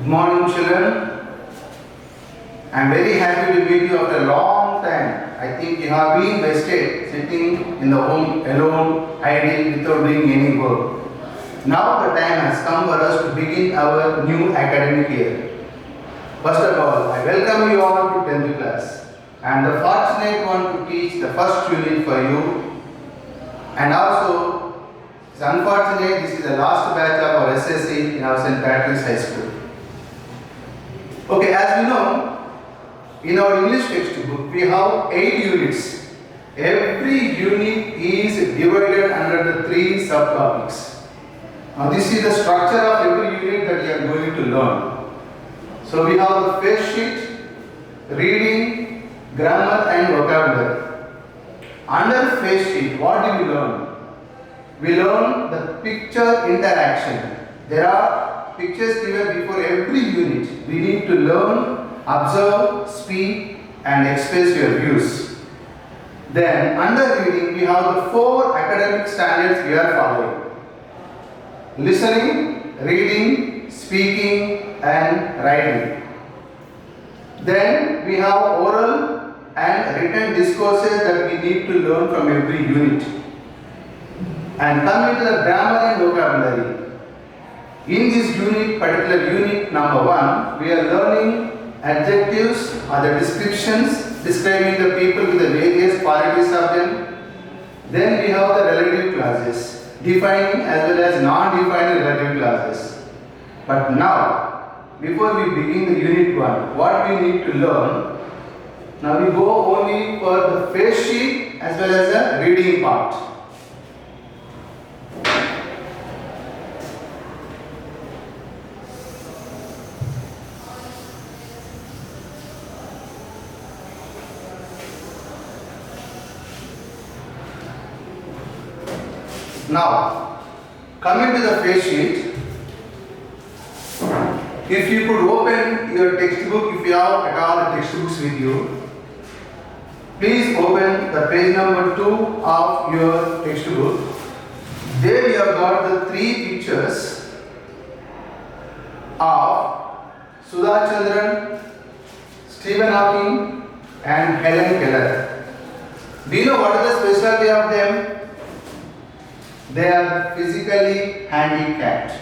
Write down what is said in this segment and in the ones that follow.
Good morning, children. I am very happy to meet you after a long time. I think you have been wasted sitting in the home alone, idle, without doing any work. Now the time has come for us to begin our new academic year. First of all, I welcome you all to 10th class. I am the fortunate one to teach the first unit for you. And also, it's unfortunate this is the last batch of our SSC in our St. Patrick's High School. Okay, as we know, in our English textbook we have 8 units. Every unit is divided under the 3 subtopics. Now this is the structure of every unit that we are going to learn. So we have the face sheet, reading, grammar and vocabulary. Under face sheet, what do we learn? We learn the picture interaction. There are pictures given before every unit. We need to learn, observe, speak and express your views. Then under reading we have the 4 academic standards we are following. Listening, reading, speaking and writing. Then we have oral and written discourses that we need to learn from every unit. And coming to the grammar and vocabulary. In this unit, particular unit number 1, we are learning adjectives or the descriptions describing the people with the various qualities of them. Then we have the relative clauses, defining as well as non-defining relative clauses. But now, before we begin the unit 1, what we need to learn, now we go only for the face sheet as well as the reading part. Now, coming to the face sheet, if you could open your textbook, if you have at all the textbooks with you, please open the page number 2 of your textbook. There you have got the 3 pictures of Sudha Chandran, Stephen Hawking and Helen Keller. Do you know what is the specialty of them? They are physically handicapped,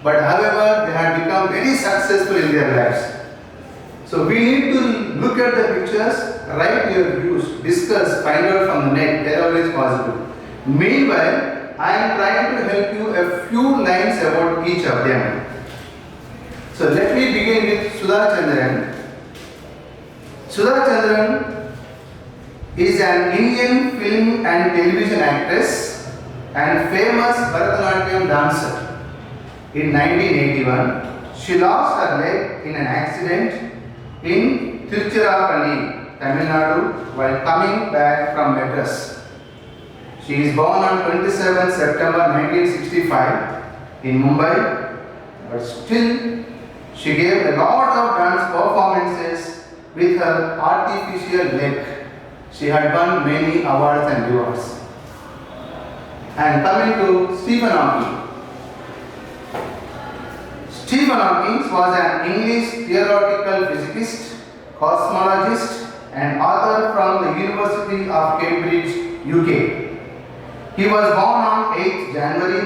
but however they have become very successful in their lives. So we need to look at the pictures, write your views, discuss, find out from the net wherever is possible. Meanwhile, I am trying to help you a few lines about each of them. So let me begin with Sudha Chandran. Sudha Chandran is an Indian film and television actress and famous Bharatanatyam dancer. In 1981, she lost her leg in an accident in Tiruchirappalli, Tamil Nadu, while coming back from Madras. She is born on 27 September 1965 in Mumbai, but still she gave a lot of dance performances with her artificial leg. She had won many awards and rewards. And coming to Stephen Hawking. Stephen Hawking was an English theoretical physicist, cosmologist and author from the University of Cambridge, UK. He was born on 8th January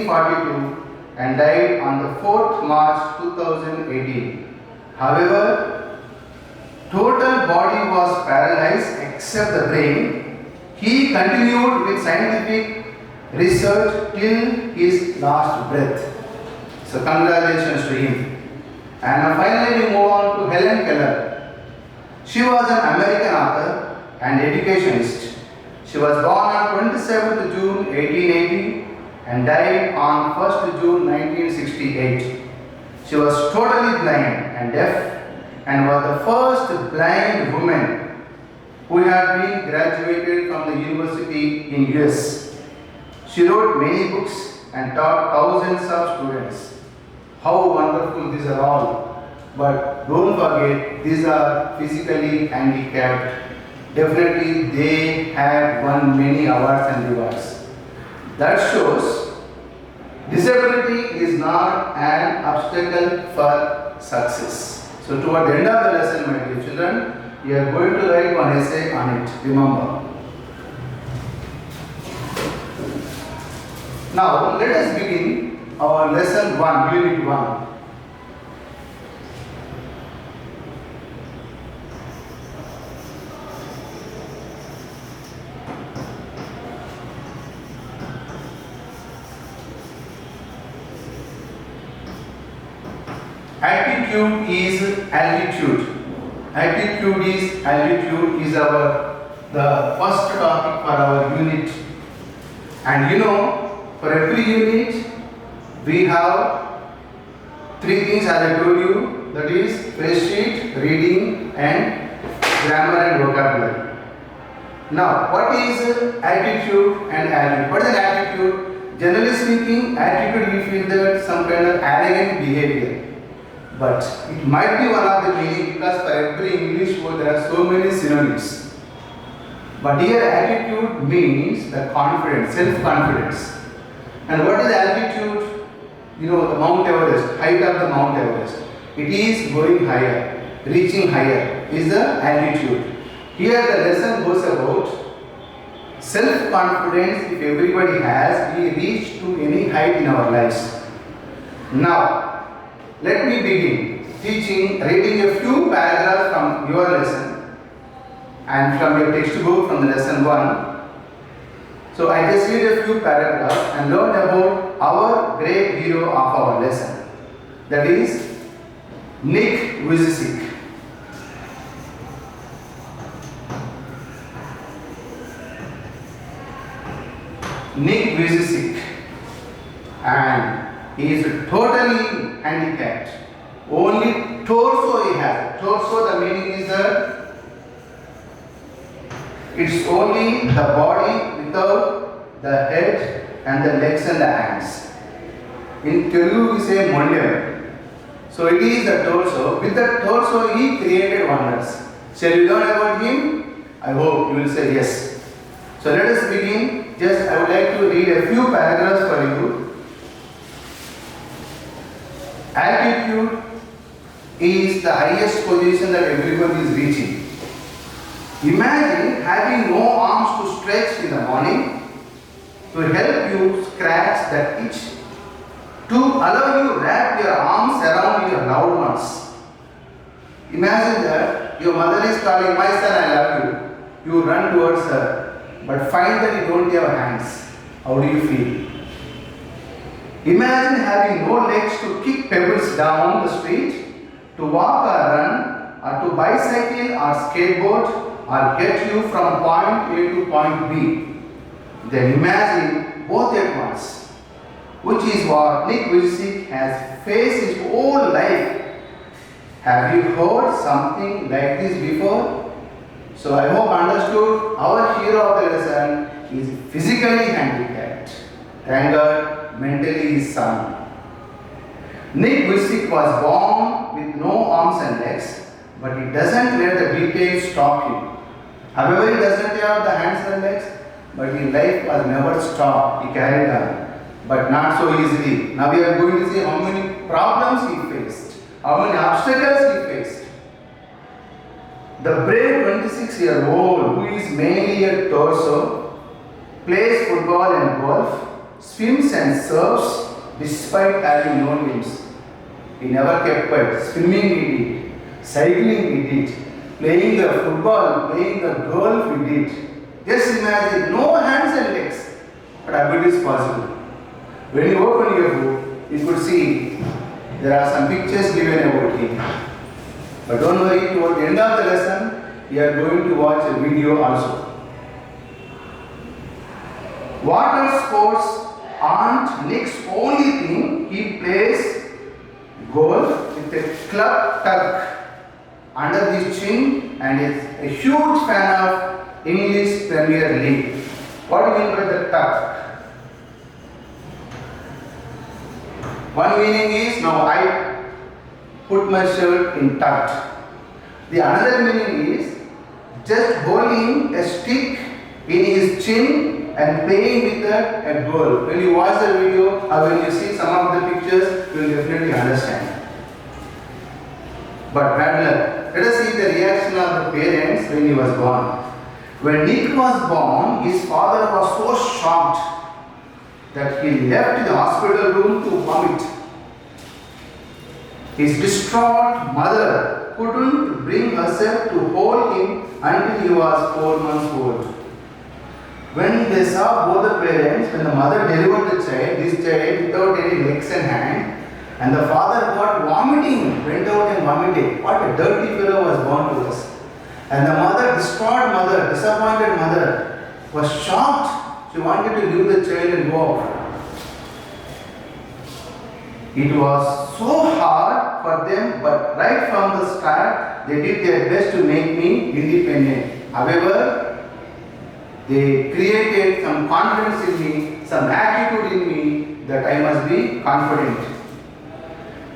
1942 and died on the 4th March 2018. However, total body was paralyzed except the brain. He continued with scientific research till his last breath. So congratulations to him. And finally we move on to Helen Keller. She was an American author and educationist. She was born on 27th June 1880 and died on 1st June 1968. She was totally blind and deaf and was the first blind woman who had been graduated from the university in US. She wrote many books and taught thousands of students. How wonderful these are all. But don't forget, these are physically handicapped. Definitely they have won many awards and rewards. That shows Disability is not an obstacle for success. So toward the end of the lesson, my dear children, you are going to write one essay on it. Remember. Now let us begin our lesson 1, unit 1. Attitude is altitude. Altitude is the first topic for our unit. And you know, for every unit we have 3 things as I told you, that is phrase sheet, reading and grammar and vocabulary. Now what is attitude and altitude? What is an attitude? Generally speaking, attitude we feel that some kind of arrogant behavior. But it might be one of the meaning, because for every English word there are so many synonyms. But here attitude means the confidence, self-confidence. And what is altitude? You know, the Mount Everest, height of the Mount Everest. It is going higher, reaching higher is the altitude. Here the lesson goes about self-confidence. If everybody has, we reach to any height in our lives. Now, let me begin reading a few paragraphs from your lesson and from your textbook from the lesson 1. So I just read a few paragraphs and learn about our great hero of our lesson. That is Nick Vujicic. Nick Vujicic, and he is totally handicapped. Only torso he has. Torso, the meaning is that it's only the body without the head and the legs and the hands. In Telugu we say Mondem. So it is the torso. With the torso he created wonders. Shall we learn about him? I hope you will say yes. So let us begin. Just I would like to read a few paragraphs for you. Altitude is the highest position that everyone is reaching. Imagine having no arms to stretch in the morning to help you scratch that itch, to allow you wrap your arms around your loved ones. Imagine that your mother is calling, "My son, I love you." You run towards her, but find that you don't have hands. How do you feel? Imagine having no legs to kick pebbles down the street, to walk or run, or to bicycle or skateboard, or get you from point A to point B. Then imagine both at once, which is what Nick Vujicic has faced his whole life. Have you heard something like this before? So I hope understood our hero of the lesson is physically handicapped. Thank God. Mentally is sound. Nick Vujicic was born with no arms and legs, but he doesn't let the details stop him. However, he doesn't have the hands and legs, but his life was never stopped. He carried on, but not so easily. Now we are going to see how many problems he faced, how many obstacles he faced. The brave 26-year-old, who is mainly a torso, plays football and golf, swims and surfs despite having no limbs. He never kept quiet. Swimming he did, cycling he did, playing the football, playing the golf he did. Just imagine, no hands and legs, but it is possible. When you open your book, you could see there are some pictures given about him. But don't worry, toward the end of the lesson, we are going to watch a video also. Water sports aren't Nick's only thing. He plays golf with a club tuck under his chin and is a huge fan of English Premier League. What do you mean by the tuck? One meaning is, now I put my shirt in tucked. The another meaning is just holding a stick in his chin and playing with a girl. When you watch the video or when you see some of the pictures, you will definitely understand. But bad luck. Let us see the reaction of the parents when he was born. When Nick was born, his father was so shocked that he left the hospital room to vomit. His distraught mother couldn't bring herself to hold him until he was 4 months old. When they saw both the parents, when the mother delivered the child, this child without any legs and hands, and the father got vomiting, went out and vomited. What a dirty fellow was born to us. And the mother, distraught mother, disappointed mother, was shocked. She wanted to leave the child and go off. It was so hard for them, but right from the start, they did their best to make me independent. However, they created some confidence in me, some attitude in me that I must be confident.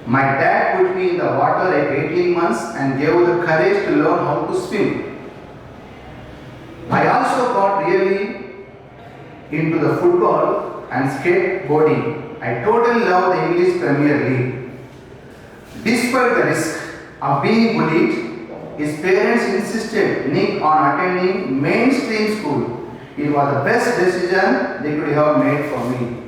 My dad put me in the water at 18 months and gave the courage to learn how to swim. I also got really into the football and skateboarding. I totally love the English Premier League. Despite the risk of being bullied, his parents insisted Nick on attending mainstream school. It was the best decision they could have made for me.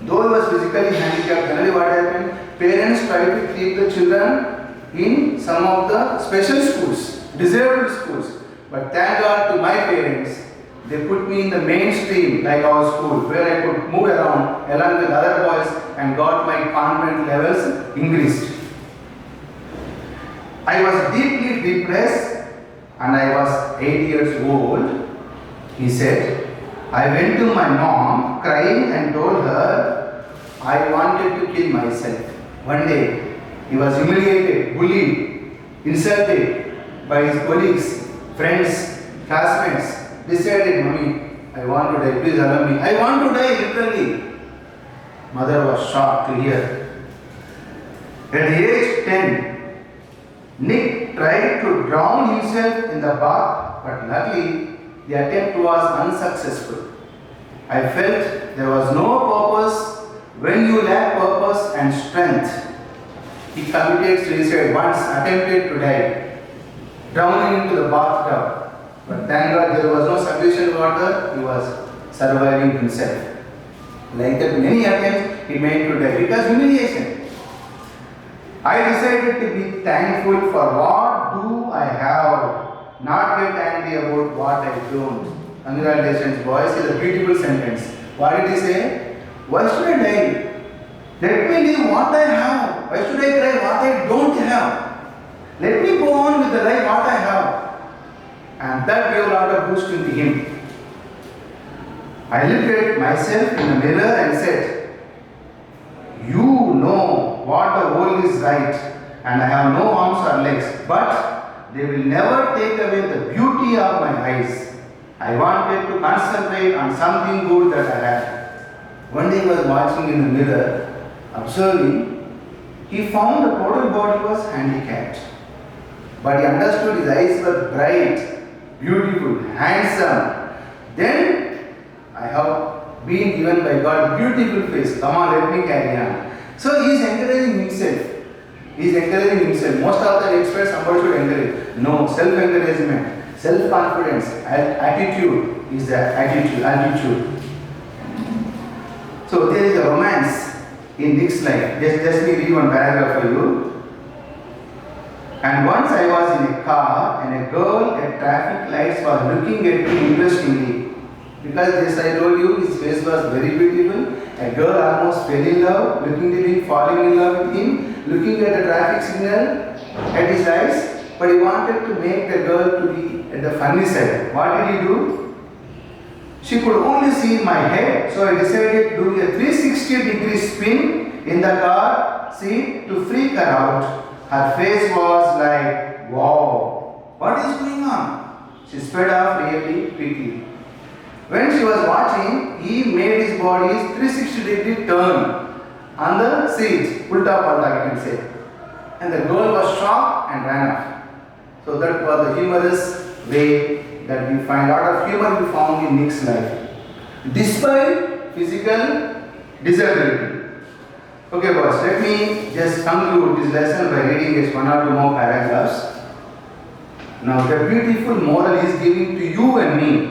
Though he was physically handicapped, generally what happened? Parents tried to keep the children in some of the special schools, disabled schools. But thank God to my parents, they put me in the mainstream like our school, where I could move around along with other boys and got my confidence levels increased. I was deeply depressed and I was 8 years old. He said, I went to my mom crying and told her I wanted to kill myself. One day, he was humiliated, bullied, insulted by his colleagues, friends, classmates. Decided, Mommy, I want to die, please allow me. I want to die literally. Mother was shocked to hear. At the age 10, Nick tried to drown himself in the bath, but luckily the attempt was unsuccessful. I felt there was no purpose when you lack purpose and strength. He committed suicide once, attempted to die, drowning into the bathtub. But thank God there was no sufficient water, he was surviving himself. Like that, many attempts he made to die because humiliation. I decided to be thankful for what do I have, not get angry about what I don't. Congratulations, boys, is a beautiful sentence. What did he say? Why should I die? Let me live what I have. Why should I cry what I don't have? Let me go on with the life what I have. And that gave a lot of boost into him. I looked at myself in the mirror and said, you know what the world is right, and I have no arms or legs, but they will never take away the beauty of my eyes. I wanted to concentrate on something good that I had. One day he was watching in the mirror, observing, he found the total body was handicapped. But he understood his eyes were bright, beautiful, handsome. Then I have been given by God beautiful face. Come on, let me carry on. So he is encouraging himself. He is encouraging himself. Most of the experts somebody should encourage. No, self-encouragement, self-confidence, attitude is the attitude. So there is a romance in Nick's life. Just me read one paragraph for you. And once I was in a car and a girl at traffic lights was looking at me interestingly. Because this I told you, his face was very beautiful. A girl almost fell in love, looking at him, falling in love with him, looking at the traffic signal at his eyes. But he wanted to make the girl to be at the funny side. What did he do? She could only see my head, so I decided to do a 360-degree spin in the car seat to freak her out. Her face was like, wow, what is going on? She sped off really quickly. When she was watching, he made his body's 360-degree turn on the seat, ulta palta you can say. And the girl was shocked and ran off. So that was the humorous way that we find. A lot of humor we found in Nick's life. despite physical disability. Okay boys, let me just conclude this lesson by reading just one or two more paragraphs. Now the beautiful moral is giving to you and me.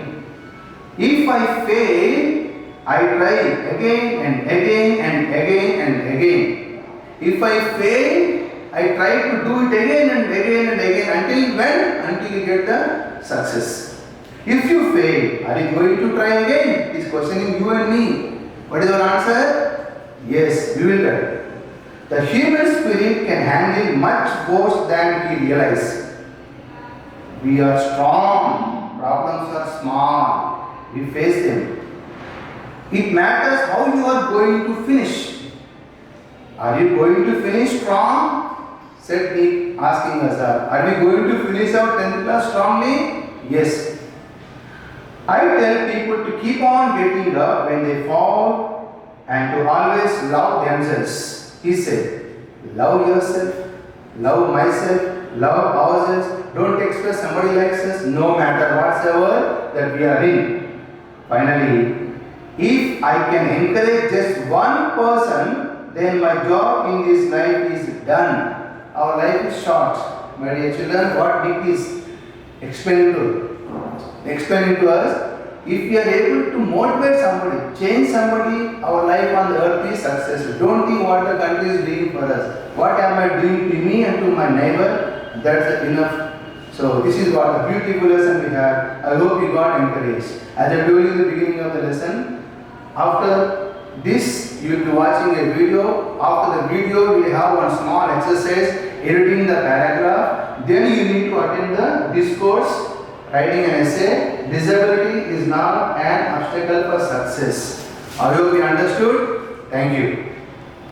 If I fail, I try again and again and again and again. If I fail, I try to do it again and again and again until when? Until you get the success. If you fail, are you going to try again? He's questioning you and me. What is your answer? Yes, we will try. The human spirit can handle much worse than we realize. We are strong. Problems are small. We face them. It matters how you are going to finish. Are you going to finish strong? Said me asking us, are we going to finish our 10th class strongly? Yes. I tell people to keep on getting up when they fall and to always love themselves. He said, love yourself, love myself, love ourselves. Don't expect somebody likes us no matter whatsoever that we are in. Finally, if I can encourage just one person, then my job in this life is done. Our life is short. My dear children, what Nick is explaining to us, if we are able to motivate somebody, change somebody, our life on the earth is successful. Don't think what the country is doing for us. What am I doing to me and to my neighbor? That's enough. So this is what a beautiful lesson we have. I hope you got encouraged. As I told you in the beginning of the lesson, after this you will be watching a video. After the video you will have one small exercise, editing the paragraph. Then you need to attend the discourse, writing an essay. Disability is not an obstacle for success. I hope you understood. Thank you.